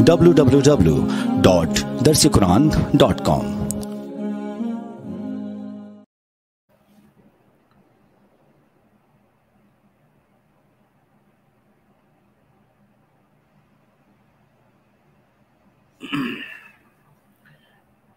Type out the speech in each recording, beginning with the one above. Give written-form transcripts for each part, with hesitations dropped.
www.darsequran.com।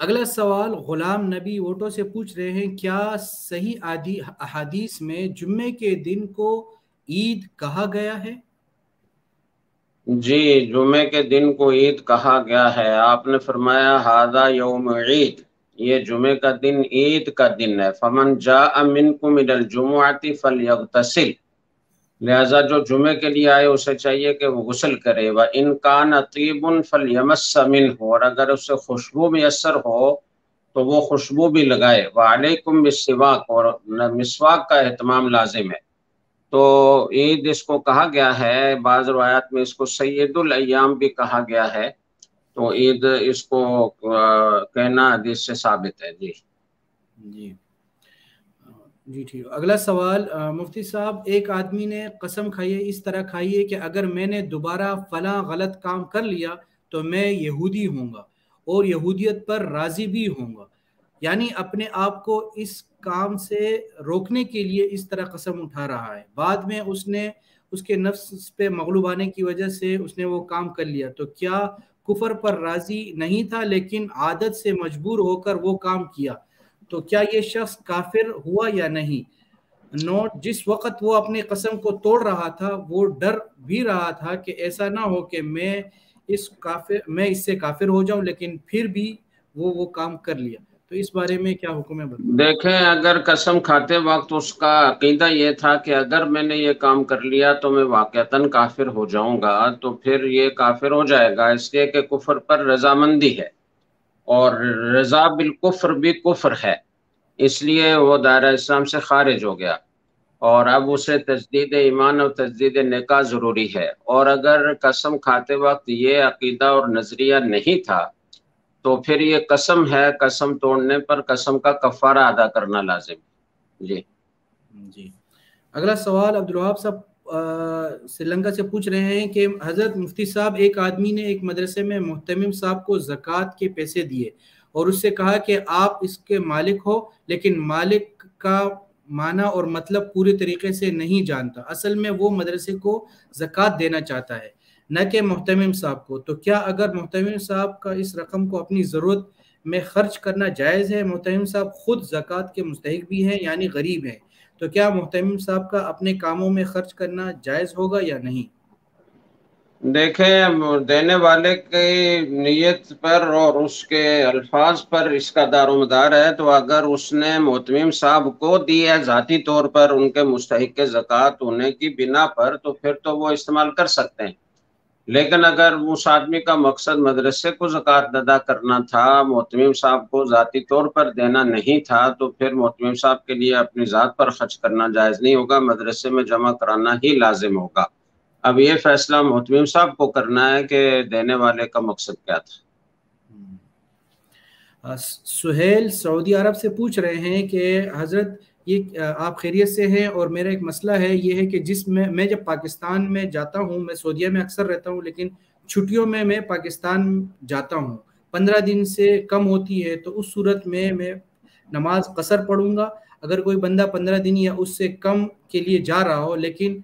اگلا سوال غلام نبی ووٹو سے پوچھ رہے ہیں، کیا صحیح احادیث میں جمعے کے دن کو عید کہا گیا ہے؟ جی، جمعے کے دن کو عید کہا گیا ہے۔ آپ نے فرمایا ھذا یوم عید، یہ جمعے کا دن عید کا دن ہے۔ فمن جاء منکم الی الجمعۃ فلیغتسل، لہذا جو جمعے کے لیے آئے اسے چاہیے کہ وہ غسل کرے۔ وَإِن كَانَ طِيبٌ فَلْيَمَسَّ مِنْهُ، اور اگر اسے خوشبو میسر ہو تو وہ خوشبو بھی لگائے۔ وَعَلَيْكُمْ بِالسِّوَاكِ، اور مسواک کا اہتمام لازم ہے۔ تو عید اس کو کہا گیا ہے، بعض روایات میں اس کو سید الایام بھی کہا گیا ہے، تو عید اس کو کہنا حدیث سے ثابت ہے۔ جی جی جی ٹھیک۔ اگلا سوال مفتی صاحب، ایک آدمی نے قسم کھائی ہے، اس طرح کھائی ہے کہ اگر میں نے دوبارہ فلاں غلط کام کر لیا تو میں یہودی ہوں گا اور یہودیت پر راضی بھی ہوں گا، یعنی اپنے آپ کو اس کام سے روکنے کے لیے اس طرح قسم اٹھا رہا ہے۔ بعد میں اس کے نفس پہ مغلوب آنے کی وجہ سے اس نے وہ کام کر لیا، تو کیا کفر پر راضی نہیں تھا لیکن عادت سے مجبور ہو کر وہ کام کیا، تو کیا یہ شخص کافر ہوا یا نہیں؟ نوٹ، جس وقت وہ اپنی قسم کو توڑ رہا تھا وہ ڈر بھی رہا تھا کہ ایسا نہ ہو کہ میں اس سے کافر ہو جاؤں، لیکن پھر بھی وہ کام کر لیا، تو اس بارے میں کیا حکم ہے؟ دیکھیں، اگر قسم کھاتے وقت اس کا عقیدہ یہ تھا کہ اگر میں نے یہ کام کر لیا تو میں واقعتاً کافر ہو جاؤں گا، تو پھر یہ کافر ہو جائے گا، اس لیے کہ کفر پر رضامندی ہے، اور رضا بالکفر بھی کفر ہے، اس لیے وہ دائرہ اسلام سے خارج ہو گیا، اور اب اسے تجدید ایمان اور تجدید نکاح ضروری ہے۔ اور اگر قسم کھاتے وقت یہ عقیدہ اور نظریہ نہیں تھا تو پھر یہ قسم ہے، قسم توڑنے پر قسم کا کفارہ ادا کرنا لازم ہے۔ جی جی اگلا سوال عبدالوہاب صاحب سری لنکا سے پوچھ رہے ہیں کہ حضرت مفتی صاحب، ایک آدمی نے ایک مدرسے میں محتمم صاحب کو زکوٰۃ کے پیسے دیے اور اس سے کہا کہ آپ اس کے مالک ہو، لیکن مالک کا معنی اور مطلب پورے طریقے سے نہیں جانتا، اصل میں وہ مدرسے کو زکوٰۃ دینا چاہتا ہے نہ کہ محتمم صاحب کو، تو کیا اگر محتمم صاحب کا اس رقم کو اپنی ضرورت میں خرچ کرنا جائز ہے؟ محتمم صاحب خود زکوٰۃ کے مستحق بھی ہیں، یعنی غریب ہیں، تو کیا محتمم صاحب کا اپنے کاموں میں خرچ کرنا جائز ہوگا یا نہیں؟ دیکھیں، دینے والے کی نیت پر اور اس کے الفاظ پر اس کا دار و مدار ہے، تو اگر اس نے محتمم صاحب کو دی ہے ذاتی طور پر ان کے مستحق زکوٰۃ ہونے کی بنا پر، تو پھر تو وہ استعمال کر سکتے ہیں، لیکن اگر اس آدمی کا مقصد مدرسے کو زکوٰۃ ادا کرنا تھا، محتمم صاحب کو ذاتی طور پر دینا نہیں تھا، تو پھر محتمم صاحب کے لیے اپنی ذات پر خرچ کرنا جائز نہیں ہوگا، مدرسے میں جمع کرانا ہی لازم ہوگا۔ اب یہ فیصلہ محتمم صاحب کو کرنا ہے کہ دینے والے کا مقصد کیا تھا۔ سہیل سعودی عرب سے پوچھ رہے ہیں کہ حضرت یہ آپ خیریت سے ہیں، اور میرا ایک مسئلہ ہے، یہ ہے کہ میں جب پاکستان میں جاتا ہوں، میں سعودیہ میں اکثر رہتا ہوں لیکن چھٹیوں میں پاکستان جاتا ہوں، 15 دن سے کم ہوتی ہے، تو اس صورت میں نماز قصر پڑھوں گا۔ اگر کوئی بندہ 15 دن یا اس سے کم کے لیے جا رہا ہو، لیکن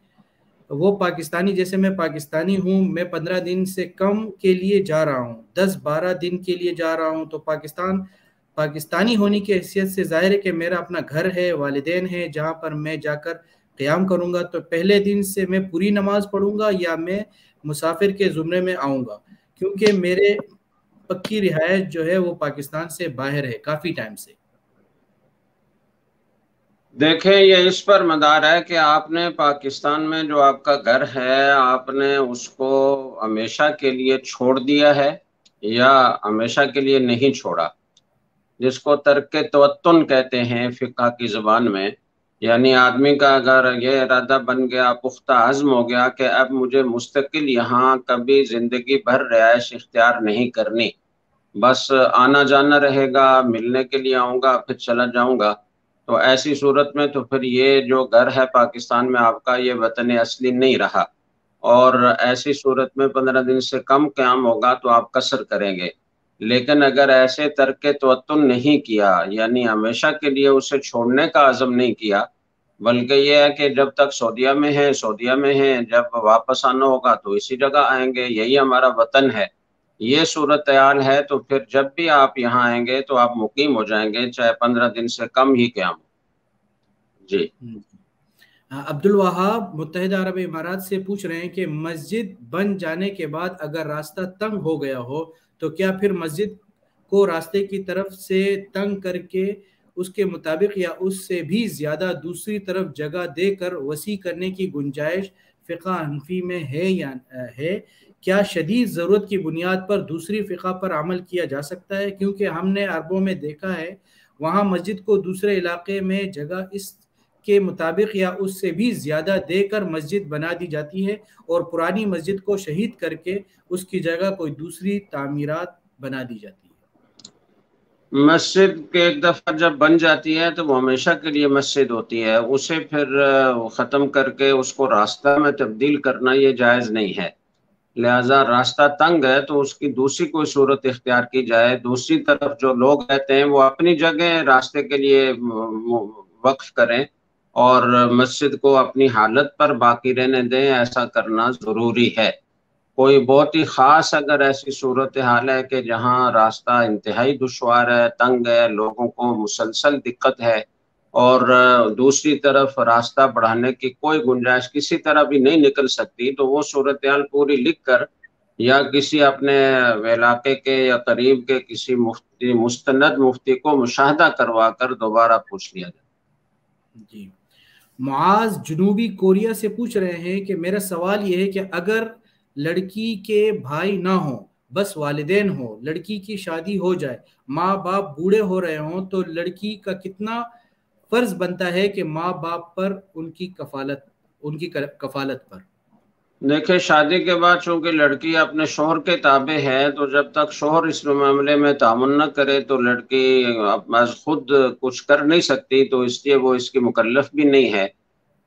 وہ پاکستانی، جیسے میں پاکستانی ہوں، میں 15 دن سے کم کے لیے جا رہا ہوں، 10-12 دن کے لیے جا رہا ہوں، تو پاکستانی ہونے کی حیثیت سے ظاہر ہے کہ میرا اپنا گھر ہے، والدین ہیں جہاں پر میں جا کر قیام کروں گا، تو پہلے دن سے میں پوری نماز پڑھوں گا یا میں مسافر کے زمرے میں آؤں گا، کیونکہ میرے پکی رہائش جو ہے وہ پاکستان سے باہر ہے کافی ٹائم سے۔ دیکھیں، یہ اس پر مدار ہے کہ آپ نے پاکستان میں جو آپ کا گھر ہے، آپ نے اس کو ہمیشہ کے لیے چھوڑ دیا ہے یا ہمیشہ کے لیے نہیں چھوڑا، جس کو ترک توطن کہتے ہیں فقہ کی زبان میں، یعنی آدمی کا اگر یہ ارادہ بن گیا، پختہ عزم ہو گیا کہ اب مجھے مستقل یہاں کبھی زندگی بھر رہائش اختیار نہیں کرنی، بس آنا جانا رہے گا، ملنے کے لیے آؤں گا پھر چلا جاؤں گا، تو ایسی صورت میں تو پھر یہ جو گھر ہے پاکستان میں آپ کا، یہ وطن اصلی نہیں رہا، اور ایسی صورت میں 15 دن سے کم قیام ہوگا تو آپ قصر کریں گے۔ لیکن اگر ایسے ترک توطن نہیں کیا، یعنی ہمیشہ کے لیے اسے چھوڑنے کا عزم نہیں کیا، بلکہ یہ ہے کہ جب تک سعودیہ میں ہیں سعودیہ میں ہیں، جب واپس آنا ہوگا تو اسی جگہ آئیں گے، یہی ہمارا وطن ہے، یہ صورتحال ہے تو پھر جب بھی آپ یہاں آئیں گے تو آپ مقیم ہو جائیں گے، چاہے 15 دن سے کم ہی قیام ہو۔ جی عبد الوہاب متحدہ عرب امارات سے پوچھ رہے ہیں کہ مسجد بن جانے کے بعد اگر راستہ تنگ ہو گیا ہو تو کیا پھر مسجد کو راستے کی طرف سے تنگ کر کے اس کے مطابق یا اس سے بھی زیادہ دوسری طرف جگہ دے کر وسیع کرنے کی گنجائش فقہ حنفی میں ہے یا ہے؟ کیا شدید ضرورت کی بنیاد پر دوسری فقہ پر عمل کیا جا سکتا ہے؟ کیونکہ ہم نے عربوں میں دیکھا ہے وہاں مسجد کو دوسرے علاقے میں جگہ اس کے مطابق یا اس سے بھی زیادہ دے کر مسجد بنا دی جاتی ہے اور پرانی مسجد کو شہید کر کے اس کی جگہ کوئی دوسری تعمیرات بنا دی جاتی ہے۔ مسجد کے ایک دفعہ جب بن جاتی ہے تو وہ ہمیشہ کے لیے مسجد ہوتی ہے، اسے پھر ختم کر کے اس کو راستہ میں تبدیل کرنا یہ جائز نہیں ہے، لہذا راستہ تنگ ہے تو اس کی دوسری کوئی صورت اختیار کی جائے، دوسری طرف جو لوگ رہتے ہیں وہ اپنی جگہ راستے کے لیے وقف کریں اور مسجد کو اپنی حالت پر باقی رہنے دیں، ایسا کرنا ضروری ہے۔ کوئی بہت ہی خاص اگر ایسی صورتحال ہے کہ جہاں راستہ انتہائی دشوار ہے، تنگ ہے، لوگوں کو مسلسل دقت ہے اور دوسری طرف راستہ بڑھانے کی کوئی گنجائش کسی طرح بھی نہیں نکل سکتی، تو وہ صورتحال پوری لکھ کر یا کسی اپنے علاقے کے یا قریب کے کسی مفتی مستند مفتی کو مشاہدہ کروا کر دوبارہ پوچھ لیا جائے۔ جی معاذ جنوبی کوریا سے پوچھ رہے ہیں کہ میرا سوال یہ ہے کہ اگر لڑکی کے بھائی نہ ہوں بس والدین ہوں، لڑکی کی شادی ہو جائے، ماں باپ بوڑھے ہو رہے ہوں تو لڑکی کا کتنا فرض بنتا ہے کہ ماں باپ پر ان کی کفالت پر؟ دیکھیں شادی کے بعد چونکہ لڑکی اپنے شوہر کے تابع ہے تو جب تک شوہر اس معاملے میں تعاون نہ کرے تو لڑکی خود کچھ کر نہیں سکتی، تو اس لیے وہ اس کی مکلف بھی نہیں ہے۔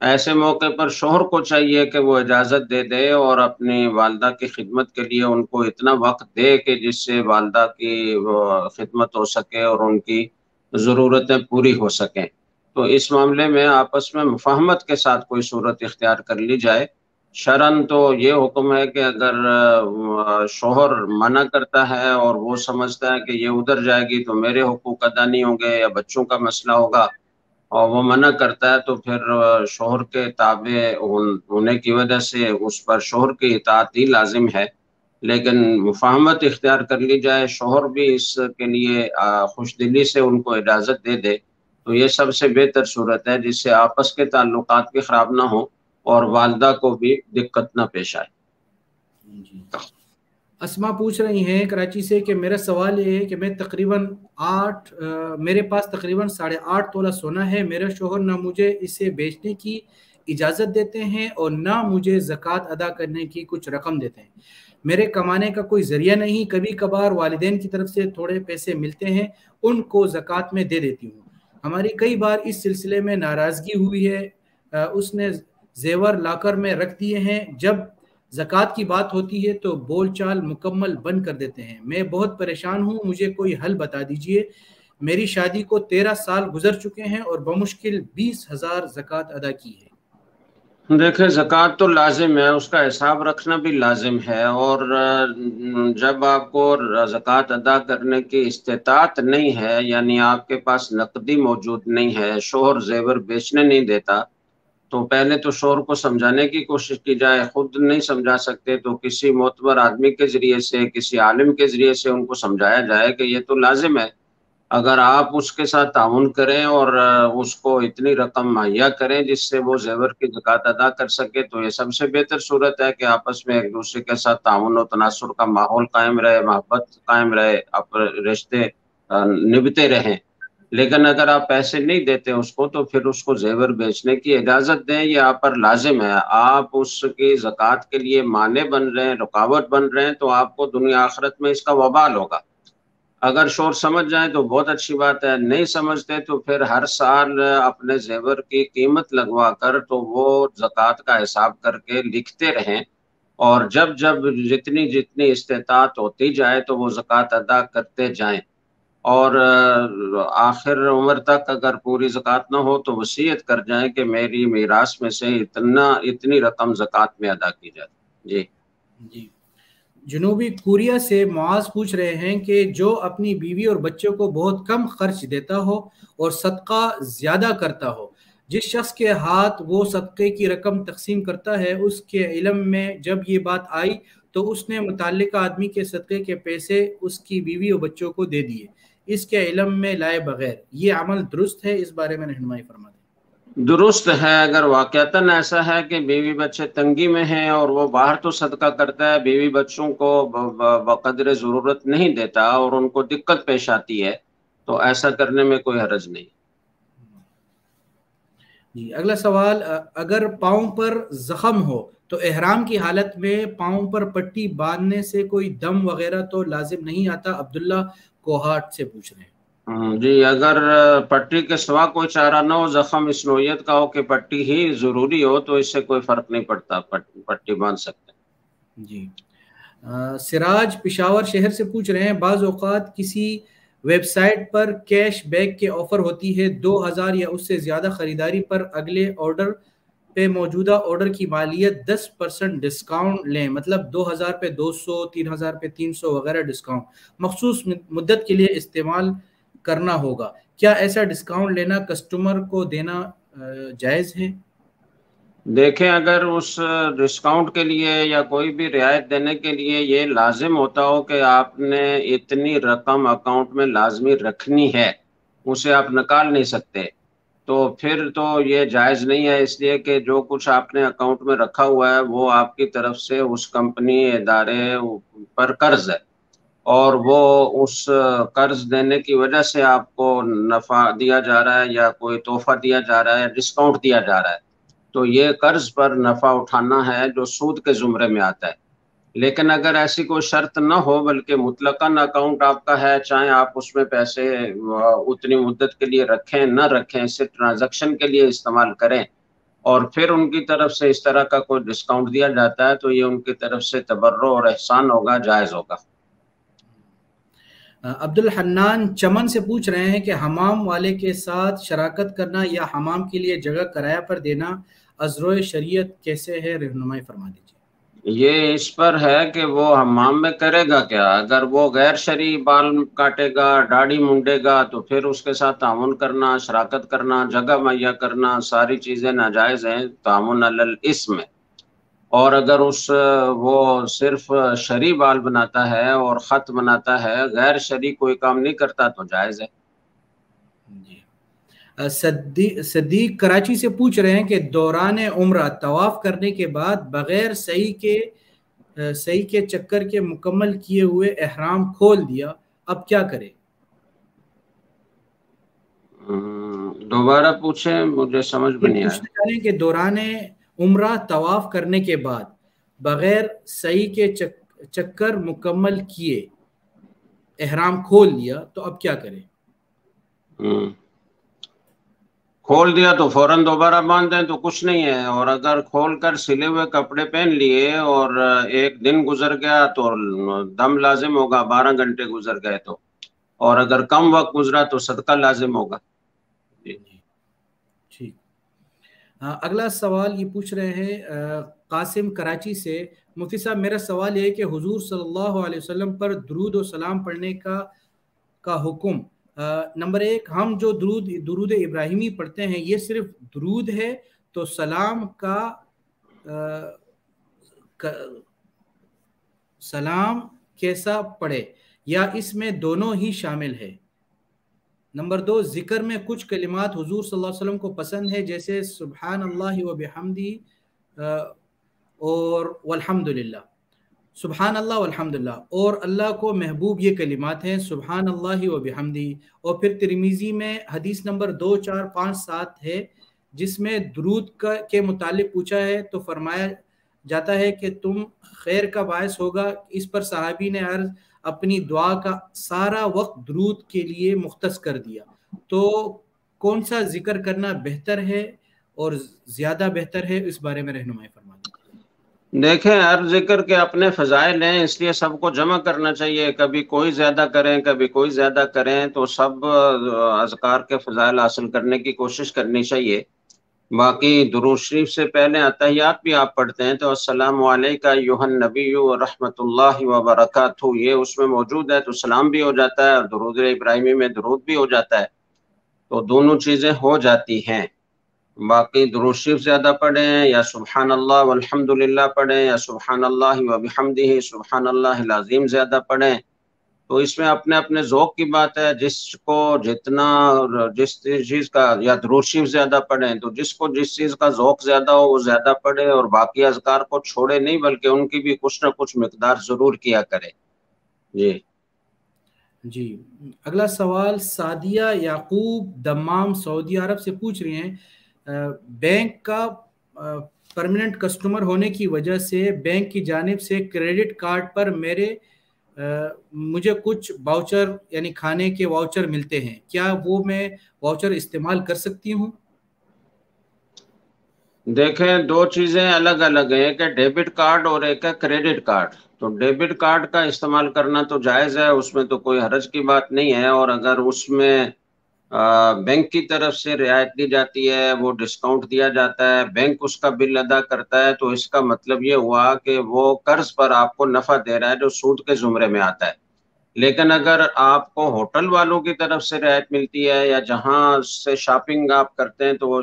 ایسے موقع پر شوہر کو چاہیے کہ وہ اجازت دے دے اور اپنی والدہ کی خدمت کے لیے ان کو اتنا وقت دے کہ جس سے والدہ کی خدمت ہو سکے اور ان کی ضرورتیں پوری ہو سکیں۔ تو اس معاملے میں آپس میں مفاہمت کے ساتھ کوئی صورت اختیار کر لی جائے۔ شرعاً تو یہ حکم ہے کہ اگر شوہر منع کرتا ہے اور وہ سمجھتا ہے کہ یہ ادھر جائے گی تو میرے حقوق ادا نہیں ہوں گے یا بچوں کا مسئلہ ہوگا اور وہ منع کرتا ہے تو پھر شوہر کے تابع ہونے کی وجہ سے اس پر شوہر کی اطاعت ہی لازم ہے، لیکن مفاہمت اختیار کر لی جائے، شوہر بھی اس کے لیے خوش دلی سے ان کو اجازت دے دے تو یہ سب سے بہتر صورت ہے، جس سے آپس کے تعلقات بھی خراب نہ ہوں اور والدہ کو بھی دقت نہ پیش آئے۔ اسما پوچھ رہی ہیں کراچی سے کہ میرا سوال یہ ہے کہ میں میرے پاس تقریباً 8.5 تولہ سونا ہے، میرے شوہر نہ مجھے اسے بیچنے کی اجازت دیتے ہیں اور نہ مجھے زکوٰۃ ادا کرنے کی کچھ رقم دیتے ہیں، میرے کمانے کا کوئی ذریعہ نہیں، کبھی کبھار والدین کی طرف سے تھوڑے پیسے ملتے ہیں ان کو زکوٰۃ میں دے دیتی ہوں، ہماری کئی بار اس سلسلے میں ناراضگی ہوئی ہے، اس نے زیور لاکر میں رکھ دیے ہیں، جب زکوٰۃ کی بات ہوتی ہے تو بول چال مکمل بند کر دیتے ہیں، میں بہت پریشان ہوں، مجھے کوئی حل بتا دیجئے، میری شادی کو 13 سال گزر چکے ہیں اور بمشکل 20,000 زکوٰۃ ادا کی ہے۔ دیکھیں زکوٰۃ تو لازم ہے، اس کا حساب رکھنا بھی لازم ہے، اور جب آپ کو زکوٰۃ ادا کرنے کی استطاعت نہیں ہے، یعنی آپ کے پاس نقدی موجود نہیں ہے، شوہر زیور بیچنے نہیں دیتا، تو پہلے تو شوہر کو سمجھانے کی کوشش کی جائے، خود نہیں سمجھا سکتے تو کسی معتبر آدمی کے ذریعے سے، کسی عالم کے ذریعے سے ان کو سمجھایا جائے کہ یہ تو لازم ہے، اگر آپ اس کے ساتھ تعاون کریں اور اس کو اتنی رقم مہیا کریں جس سے وہ زیور کی زکوٰۃ ادا کر سکے تو یہ سب سے بہتر صورت ہے کہ آپس میں ایک دوسرے کے ساتھ تعاون و تناسر کا ماحول قائم رہے، محبت قائم رہے، رشتے نبھتے رہیں۔ لیکن اگر آپ پیسے نہیں دیتے اس کو تو پھر اس کو زیور بیچنے کی اجازت دیں، یہ آپ پر لازم ہے، آپ اس کی زکوٰۃ کے لیے مانع بن رہے ہیں، رکاوٹ بن رہے ہیں تو آپ کو دنیا آخرت میں اس کا وبال ہوگا۔ اگر شوہر سمجھ جائیں تو بہت اچھی بات ہے، نہیں سمجھتے تو پھر ہر سال اپنے زیور کی قیمت لگوا کر تو وہ زکوٰۃ کا حساب کر کے لکھتے رہیں، اور جب جتنی استطاعت ہوتی جائے تو وہ زکوٰۃ ادا کرتے جائیں، اور آخر عمر تک اگر پوری زکوٰۃ نہ ہو تو وصیت کر جائیں کہ میری میراث میں سے اتنی رقم زکوٰۃ میں ادا کی جائے۔ جی جنوبی کوریا سے معاذ پوچھ رہے ہیں کہ جو اپنی بیوی اور بچوں کو بہت کم خرچ دیتا ہو اور صدقہ زیادہ کرتا ہو، جس شخص کے ہاتھ وہ صدقے کی رقم تقسیم کرتا ہے، اس کے علم میں جب یہ بات آئی تو اس نے متعلقہ آدمی کے صدقے کے پیسے اس کی بیوی اور بچوں کو دے دیے، اس کے علم میں لائے بغیر، یہ عمل درست ہے؟ اس بارے میں رہنمائی فرما دیں۔ درست ہے، اگر واقعتاً ایسا ہے کہ بیوی بچے تنگی میں ہیں اور وہ باہر تو صدقہ کرتا ہے، بیوی بچوں کو بقدر ضرورت نہیں دیتا اور ان کو دقت پیش آتی ہے، تو ایسا کرنے میں کوئی حرج نہیں۔ جی اگلا سوال، اگر پاؤں پر زخم ہو تو احرام کی حالت میں پاؤں پر پٹی باندھنے سے کوئی دم وغیرہ تو لازم نہیں آتا؟ عبداللہ کوہاٹ سے پوچھ رہے ہیں۔ جی، اگر پٹی کے سوا کوئی چارہ نہ ہو، زخم اس نوعیت کا ہو کہ پٹی ہی ضروری ہو، تو اس سے کوئی فرق نہیں پڑتا، پٹی باندھ سکتے ہیں۔ جی سراج پشاور شہر سے پوچھ رہے ہیں، بعض اوقات کسی ویب سائٹ پر کیش بیک کے آفر ہوتی ہے، 2000 یا اس سے زیادہ خریداری پر اگلے آرڈر پہ موجودہ آرڈر کی مالیت 10% ڈسکاؤنٹ لیں، مطلب 2000 پہ 200، 3000 پہ 300 وغیرہ ڈسکاؤنٹ مخصوص مدت کے لیے استعمال کرنا ہوگا، کیا ایسا ڈسکاؤنٹ لینا کسٹمر کو دینا جائز ہے؟ دیکھیں، اگر اس ڈسکاؤنٹ کے لیے یا کوئی بھی رعایت دینے کے لیے یہ لازم ہوتا ہو کہ آپ نے اتنی رقم اکاؤنٹ میں لازمی رکھنی ہے، اسے آپ نکال نہیں سکتے، تو پھر تو یہ جائز نہیں ہے، اس لیے کہ جو کچھ آپ نے اکاؤنٹ میں رکھا ہوا ہے وہ آپ کی طرف سے اس کمپنی ادارے پر قرض ہے، اور وہ اس قرض دینے کی وجہ سے آپ کو نفع دیا جا رہا ہے یا کوئی تحفہ دیا جا رہا ہے، ڈسکاؤنٹ دیا جا رہا ہے، تو یہ قرض پر نفع اٹھانا ہے جو سود کے زمرے میں آتا ہے۔ لیکن اگر ایسی کوئی شرط نہ ہو بلکہ مطلقاً اکاؤنٹ آپ کا ہے، چاہے آپ اس میں پیسے اتنی مدت کے لیے رکھیں نہ رکھیں، اسے ٹرانزیکشن کے لیے استعمال کریں، اور پھر ان کی طرف سے اس طرح کا کوئی ڈسکاؤنٹ دیا جاتا ہے تو یہ ان کی طرف سے تبرع اور احسان ہوگا، جائز ہوگا۔ عبد الحنان چمن سے پوچھ رہے ہیں کہ حمام والے کے ساتھ شراکت کرنا یا حمام کے لیے جگہ کرایہ پر دینا ازروئے شریعت کیسے ہے؟ رہنمائی فرما دیجیے۔ یہ اس پر ہے کہ وہ حمام میں کرے گا کیا، اگر وہ غیر شرعی بال کاٹے گا، داڑھی منڈے گا، تو پھر اس کے ساتھ تعاون کرنا، شراکت کرنا، جگہ مہیا کرنا، ساری چیزیں ناجائز ہیں، تعاون علی الاسم میں۔ اور اگر وہ صرف شرعی بال بناتا ہے اور خط بناتا ہے، غیر شرعی کوئی کام نہیں کرتا، تو جائز ہے۔ صدیق کراچی سے پوچھ رہے ہیں کہ دوران عمرہ طواف کرنے کے بعد بغیر صحیح کے چکر کے مکمل کیے ہوئے احرام کھول دیا، اب کیا کرے؟ دوبارہ پوچھیں، مجھے سمجھ میں نہیں آیا۔ پوچھنا چاہ رہے ہیں کہ دوران عمرہ طواف کرنے کے بعد بغیر صحیح کے چکر مکمل کیے احرام کھول دیا تو اب کیا کرے؟ کھول دیا تو فوراً دوبارہ باندھ دیں تو کچھ نہیں ہے، اور اگر کھول کر سلے ہوئے کپڑے پہن لیے اور ایک دن گزر گیا تو دم لازم ہوگا، 12 گھنٹے گزر گئے تو، اور اگر کم وقت گزرا تو صدقہ لازم ہوگا۔ ٹھیک، اگلا سوال یہ پوچھ رہے ہیں قاسم کراچی سے، مفتی صاحب میرا سوال یہ ہے کہ حضور صلی اللہ علیہ وسلم پر درود و سلام پڑھنے کا حکم، نمبر ایک، ہم جو درود ابراہیمی پڑھتے ہیں یہ صرف درود ہے تو سلام سلام کیسا پڑھے یا اس میں دونوں ہی شامل ہے؟ نمبر دو، ذکر میں کچھ کلمات حضور صلی اللہ علیہ وسلم کو پسند ہے جیسے سبحان اللہ و بحمدی اور والحمدللہ، سبحان اللہ والحمدللہ، اور اللہ کو محبوب یہ کلمات ہیں سبحان اللہ و بحمدی، اور پھر ترمذی میں حدیث نمبر 2457 ہے جس میں درود کے متعلق پوچھا ہے تو فرمایا جاتا ہے کہ تم خیر کا باعث ہوگا، اس پر صحابی نے عرض اپنی دعا کا سارا وقت درود کے لیے مختص کر دیا، تو کون سا ذکر کرنا بہتر ہے اور زیادہ بہتر ہے؟ اس بارے میں رہنمائی فرما دیں۔ دیکھیں، ہر ذکر کے اپنے فضائل ہیں، اس لیے سب کو جمع کرنا چاہیے، کبھی کوئی زیادہ کریں کبھی کوئی زیادہ کریں، تو سب اذکار کے فضائل حاصل کرنے کی کوشش کرنی چاہیے۔ باقی درود شریف سے پہلے اتحیات بھی آپ پڑھتے ہیں تو السلام علیکہ ایھا النبی ورحمۃ اللہ وبرکاتہ، یہ اس میں موجود ہے، تو سلام بھی ہو جاتا ہے اور درود ابراہیمی میں درود بھی ہو جاتا ہے، تو دونوں چیزیں ہو جاتی ہیں۔ باقی درود شریف زیادہ پڑھیں یا سبحان اللہ والحمد للہ پڑھیں یا سبحان اللہ وبحمدہ سبحان اللہ العظیم زیادہ پڑھیں، تو اس میں اپنے اپنے ذوق کی بات ہے، جس کو جتنا، جس چیز کا، یا درود شریف زیادہ پڑھیں تو جس کو جس چیز کا ذوق زیادہ ہو وہ زیادہ پڑھے، اور باقی اذکار کو چھوڑے نہیں بلکہ ان کی بھی کچھ نہ کچھ مقدار ضرور کیا کرے۔ جی اگلا سوال سعدیہ یعقوب دمام سعودی عرب سے پوچھ رہی ہیں، بینک کا پرماننٹ کسٹمر ہونے کی وجہ سے بینک کی جانب سے کریڈٹ کارڈ پر مجھے کچھ واؤچر یعنی کھانے کے واؤچر ملتے ہیں، کیا وہ میں واؤچر استعمال کر سکتی ہوں؟ دیکھیں دو چیزیں الگ الگ ہیں، ایک ہے ڈیبٹ کارڈ اور ایک ہے کریڈٹ کارڈ۔ تو ڈیبٹ کارڈ کا استعمال کرنا تو جائز ہے، اس میں تو کوئی حرج کی بات نہیں ہے، اور اگر اس میں بینک کی طرف سے رعایت دی جاتی ہے، وہ ڈسکاؤنٹ دیا جاتا ہے، بینک اس کا بل ادا کرتا ہے، تو اس کا مطلب یہ ہوا کہ وہ قرض پر آپ کو نفع دے رہا ہے جو سود کے زمرے میں آتا ہے۔ لیکن اگر آپ کو ہوٹل والوں کی طرف سے رعایت ملتی ہے یا جہاں سے شاپنگ آپ کرتے ہیں تو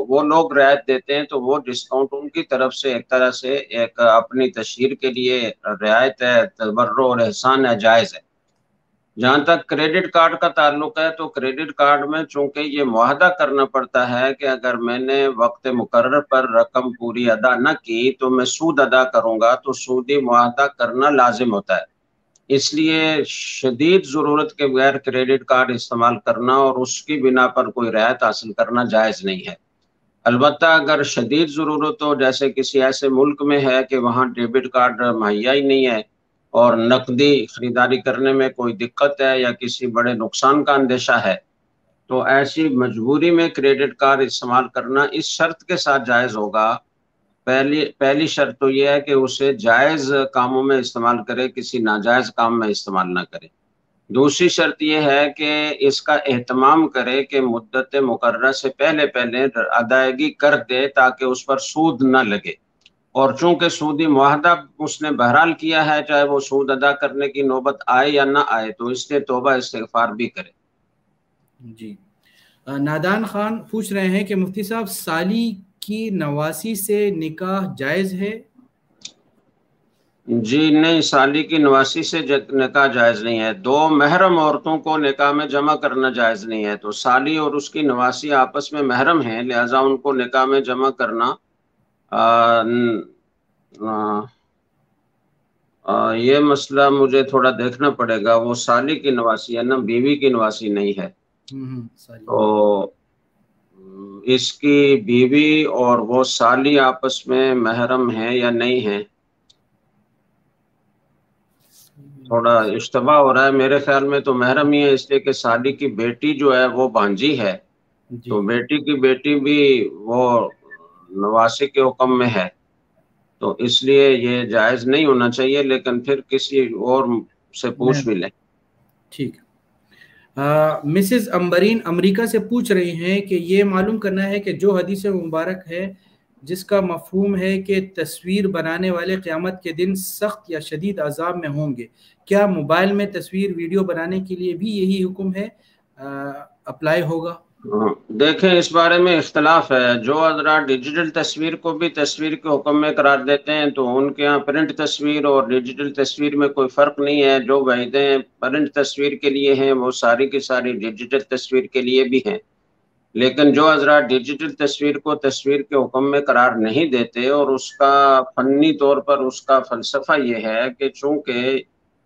وہ لوگ رعایت دیتے ہیں، تو وہ ڈسکاؤنٹ ان کی طرف سے ایک طرح سے ایک اپنی تشہیر کے لیے رعایت ہے، تبرع اور احسان ہے، جائز ہے۔ جہاں تک کریڈٹ کارڈ کا تعلق ہے تو کریڈٹ کارڈ میں چونکہ یہ معاہدہ کرنا پڑتا ہے کہ اگر میں نے وقت مقرر پر رقم پوری ادا نہ کی تو میں سود ادا کروں گا، تو سودی معاہدہ کرنا لازم ہوتا ہے، اس لیے شدید ضرورت کے بغیر کریڈٹ کارڈ استعمال کرنا اور اس کی بنا پر کوئی رعایت حاصل کرنا جائز نہیں ہے۔ البتہ اگر شدید ضرورت ہو، جیسے کسی ایسے ملک میں ہے کہ وہاں ڈیبٹ کارڈ مہیا ہی نہیں ہے اور نقدی خریداری کرنے میں کوئی دقت ہے یا کسی بڑے نقصان کا اندیشہ ہے، تو ایسی مجبوری میں کریڈٹ کارڈ استعمال کرنا اس شرط کے ساتھ جائز ہوگا، پہلی شرط تو یہ ہے کہ اسے جائز کاموں میں استعمال کرے، کسی ناجائز کام میں استعمال نہ کرے۔ دوسری شرط یہ ہے کہ اس کا اہتمام کرے کہ مدت مقررہ سے پہلے ادائیگی کر دے تاکہ اس پر سود نہ لگے، اور چونکہ سودی معاہدہ اس نے بہرحال کیا ہے، چاہے وہ سود ادا کرنے کی نوبت آئے یا نہ آئے، تو اس سے توبہ استغفار بھی کرے۔ جی نادان خان پوچھ رہے ہیں کہ مفتی صاحب سالی کی نواسی سے نکاح جائز ہے؟ جی نہیں، سالی کی نواسی سے نکاح جائز نہیں ہے، دو محرم عورتوں کو نکاح میں جمع کرنا جائز نہیں ہے، تو سالی اور اس کی نواسی آپس میں محرم ہیں، لہذا ان کو نکاح میں جمع کرنا یہ مسئلہ مجھے تھوڑا دیکھنا پڑے گا، وہ سالی کی نواسی ہے نا، بیوی کی نواسی نہیں ہے، تو اس کی بیوی اور وہ سالی آپس میں محرم ہیں یا نہیں ہیں، تھوڑا اشتباہ ہو رہا ہے، میرے خیال میں تو محرم ہی ہے، اس لیے کہ سالی کی بیٹی جو ہے وہ بھانجی ہے، تو بیٹی کی بیٹی بھی وہ نواسی کے حکم میں ہے، تو اس لیے یہ جائز نہیں ہونا چاہیے، لیکن پھر کسی اور سے پوچھ بھی لیں۔ ٹھیک ہے۔ مسز امبرین امریکہ سے پوچھ رہی ہیں کہ یہ معلوم کرنا ہے کہ جو حدیث مبارک ہے جس کا مفہوم ہے کہ تصویر بنانے والے قیامت کے دن سخت یا شدید عذاب میں ہوں گے، کیا موبائل میں تصویر ویڈیو بنانے کے لیے بھی یہی حکم ہے اپلائی ہوگا؟ دیکھیں اس بارے میں اختلاف ہے، جو حضرات ڈیجیٹل تصویر کو بھی تصویر کے حکم میں قرار دیتے ہیں تو ان کے ہاں پرنٹ تصویر اور ڈیجیٹل تصویر میں کوئی فرق نہیں ہے، جو وعیدیں پرنٹ تصویر کے لیے ہیں وہ ساری کی ساری ڈیجیٹل تصویر کے لیے بھی ہیں، لیکن جو حضرات ڈیجیٹل تصویر کو تصویر کے حکم میں قرار نہیں دیتے، اور اس کا فنی طور پر اس کا فلسفہ یہ ہے کہ چونکہ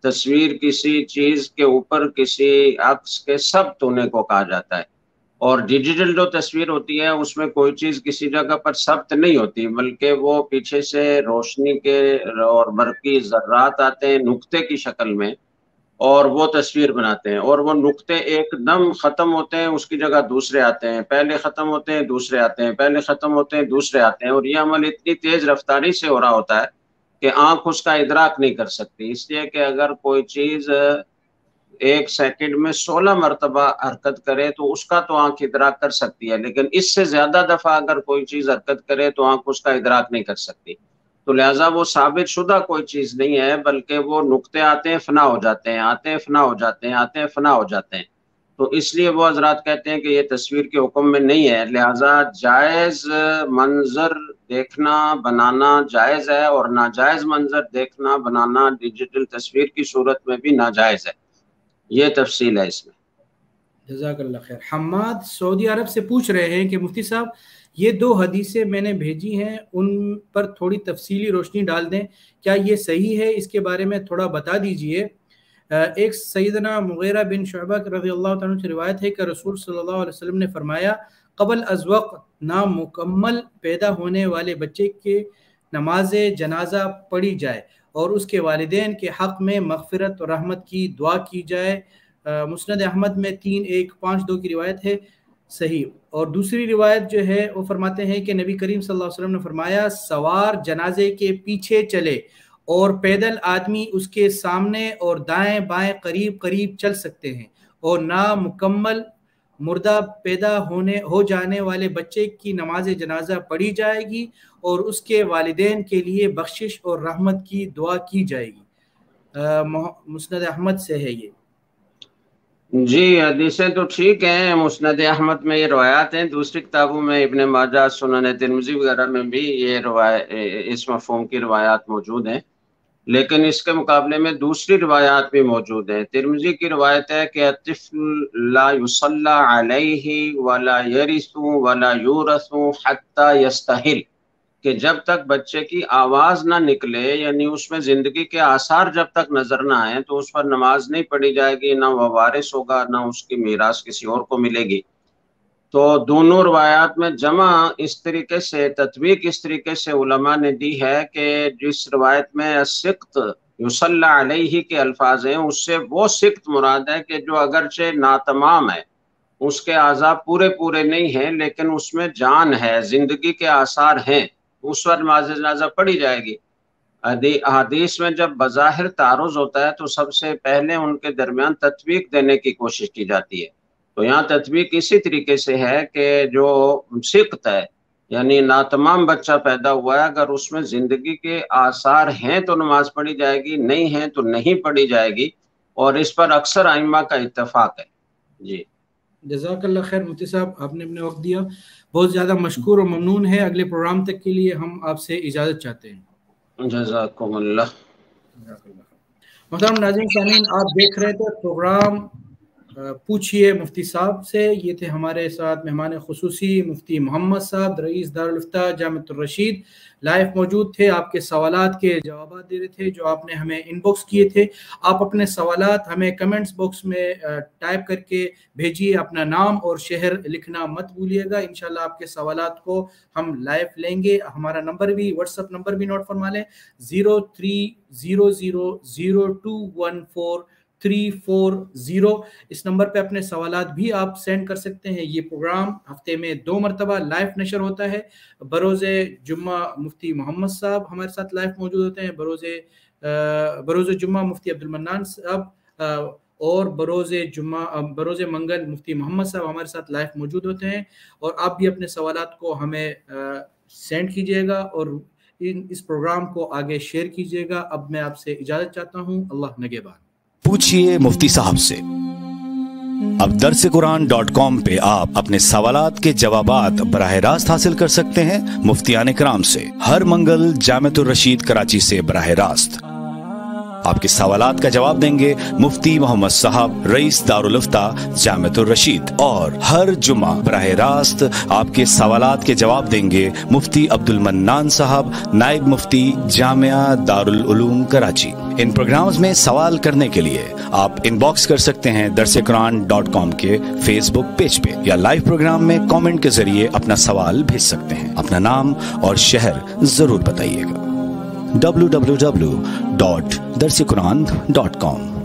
تصویر کسی چیز کے اوپر کسی عکس کے ثبت ہونے کو کہا جاتا ہے، اور ڈیجیٹل جو تصویر ہوتی ہے اس میں کوئی چیز کسی جگہ پر ثبت نہیں ہوتی، بلکہ وہ پیچھے سے روشنی کے اور برقی ذرات آتے ہیں نقطے کی شکل میں، اور وہ تصویر بناتے ہیں، اور وہ نقطے ایک دم ختم ہوتے ہیں، اس کی جگہ دوسرے آتے ہیں، پہلے ختم ہوتے ہیں دوسرے آتے ہیں، پہلے ختم ہوتے ہیں دوسرے آتے ہیں، اور یہ عمل اتنی تیز رفتاری سے ہو رہا ہوتا ہے کہ آنکھ اس کا ادراک نہیں کر سکتی، اس لیے کہ اگر کوئی چیز ایک سیکنڈ میں 16 مرتبہ حرکت کرے تو اس کا تو آنکھ ادراک کر سکتی ہے، لیکن اس سے زیادہ دفعہ اگر کوئی چیز حرکت کرے تو آنکھ اس کا ادراک نہیں کر سکتی. تو لہٰذا وہ ثابت شدہ کوئی چیز نہیں ہے، بلکہ وہ نقطے آتے ہیں فنا ہو جاتے ہیں، آتے ہیں فنا ہو جاتے ہیں، آتے ہیں فنا ہو جاتے ہیں. تو اس لیے وہ حضرات کہتے ہیں کہ یہ تصویر کے حکم میں نہیں ہے، لہٰذا جائز منظر دیکھنا بنانا جائز ہے، اور ناجائز منظر دیکھنا بنانا ڈیجیٹل تصویر کی صورت میں بھی ناجائز ہے. یہ تفصیل ہے اس میں. جزاک اللہ خیر. حماد سعودی عرب سے پوچھ رہے ہیں کہ مفتی صاحب یہ 2 حدیثیں میں نے بھیجی ہیں، ان پر تھوڑی تفصیلی روشنی ڈال دیں، کیا یہ صحیح ہے؟ اس کے بارے میں تھوڑا بتا دیجئے. ایک سیدنا مغیرہ بن شعبہ رضی اللہ عنہ سے روایت ہے کہ رسول صلی اللہ علیہ وسلم نے فرمایا قبل از وقت نامکمل پیدا ہونے والے بچے کے نماز جنازہ پڑھی جائے اور اس کے والدین کے حق میں مغفرت اور رحمت کی دعا کی جائے. مسند احمد میں 3152 کی روایت ہے، صحیح. اور دوسری روایت جو ہے وہ فرماتے ہیں کہ نبی کریم صلی اللہ علیہ وسلم نے فرمایا سوار جنازے کے پیچھے چلے اور پیدل آدمی اس کے سامنے اور دائیں بائیں قریب قریب چل سکتے ہیں، اور نامکمل مردہ پیدا ہو جانے والے بچے کی نماز جنازہ پڑھی جائے گی اور اس کے والدین کے لیے بخشش اور رحمت کی دعا کی جائے گی. مسند احمد سے ہے یہ. جی حدیثیں تو ٹھیک ہیں، مسند احمد میں یہ روایات ہیں، دوسری کتابوں میں ابن ماجہ سنن ترمذی وغیرہ میں بھی یہ اس مفہوم کی روایات موجود ہیں، لیکن اس کے مقابلے میں دوسری روایات بھی موجود ہیں. ترمذی کی روایت ہے کہ الطفل لا یصلی علیہ ولا یرث ولا یورث حتی یستحل، کہ جب تک بچے کی آواز نہ نکلے، یعنی اس میں زندگی کے آثار جب تک نظر نہ آئیں تو اس پر نماز نہیں پڑھی جائے گی، نہ وہ وارث ہوگا، نہ اس کی میراث کسی اور کو ملے گی. تو دونوں روایات میں جمع اس طریقے سے تطبیق اس طریقے سے علماء نے دی ہے کہ جس روایت میں سقط یصلی علیہ کے الفاظ ہیں، اس سے وہ سقط مراد ہے کہ جو اگرچہ ناتمام ہے، اس کے اعضاء پورے نہیں ہیں، لیکن اس میں جان ہے، زندگی کے آثار ہیں، اس وقت نماز جنازہ پڑھی جائے گی. حدیث میں جب بظاہر تعارض ہوتا ہے تو سب سے پہلے ان کے درمیان تطبیق دینے کی کوشش کی جاتی ہے. تو یہاں تطبیق اسی طریقے سے ہے کہ جو سقط ہے، یعنی ناتمام بچہ پیدا ہوا ہے، اگر اس میں زندگی کے آثار ہیں تو نماز پڑھی جائے گی، نہیں ہیں تو نہیں پڑھی جائے گی، اور اس پر اکثر ائمہ کا اتفاق ہے. جی جزاک اللہ خیر مفتی صاحب، آپ نے اپنے وقت دیا، بہت زیادہ مشکور اور ممنون ہے. اگلے پروگرام تک کے لیے ہم آپ سے اجازت چاہتے ہیں. جزاکم اللہ. محترم ناظرین سامعین، آپ دیکھ رہے تھے پروگرام پوچھئے مفتی صاحب سے. یہ تھے ہمارے ساتھ مہمان خصوصی مفتی محمد صاحب، رئیس دارالافتاء جامعۃ الرشید. لائیو موجود تھے، آپ کے سوالات کے جوابات دے رہے تھے جو آپ نے ہمیں ان باکس کیے تھے. آپ اپنے سوالات ہمیں کمنٹس باکس میں ٹائپ کر کے بھیجیے، اپنا نام اور شہر لکھنا مت بھولیے گا. انشاءاللہ آپ کے سوالات کو ہم لائیو لیں گے. ہمارا نمبر بھی، واٹس ایپ نمبر بھی نوٹ فرما لیں، 0300021430. اس نمبر پہ اپنے سوالات بھی آپ سینڈ کر سکتے ہیں. یہ پروگرام ہفتے میں 2 مرتبہ لائیو نشر ہوتا ہے. بروز جمعہ مفتی محمد صاحب ہمارے ساتھ لائیو موجود ہوتے ہیں، بروز جمعہ مفتی عبد المنان صاحب، اور بروز منگل مفتی محمد صاحب ہمارے ساتھ لائیو موجود ہوتے ہیں. اور آپ بھی اپنے سوالات کو ہمیں سینڈ کیجیے گا اور اس پروگرام کو آگے شیئر کیجیے گا. اب میں آپ سے اجازت چاہتا ہوں. اللہ نگہبان. پوچھئے مفتی صاحب سے. اب درسقرآن.com پہ آپ اپنے سوالات کے جوابات براہ راست حاصل کر سکتے ہیں مفتیان کرام سے. ہر منگل جامعۃ الرشید کراچی سے براہ راست آپ کے سوالات کا جواب دیں گے مفتی محمد صاحب، رئیس دارالافتاء جامعۃ الرشید. اور ہر جمعہ براہ راست آپ کے سوالات کے جواب دیں گے مفتی عبد المنان صاحب، نائب مفتی جامعہ دارالعلوم کراچی. ان پروگرامز میں سوال کرنے کے لیے آپ ان باکس کر سکتے ہیں درسقرآن.com کے فیس بک پیج پہ، یا لائیو پروگرام میں کامنٹ کے ذریعے اپنا سوال بھیج سکتے ہیں. اپنا نام اور شہر ضرور بتائیے گا. www.darsequran.com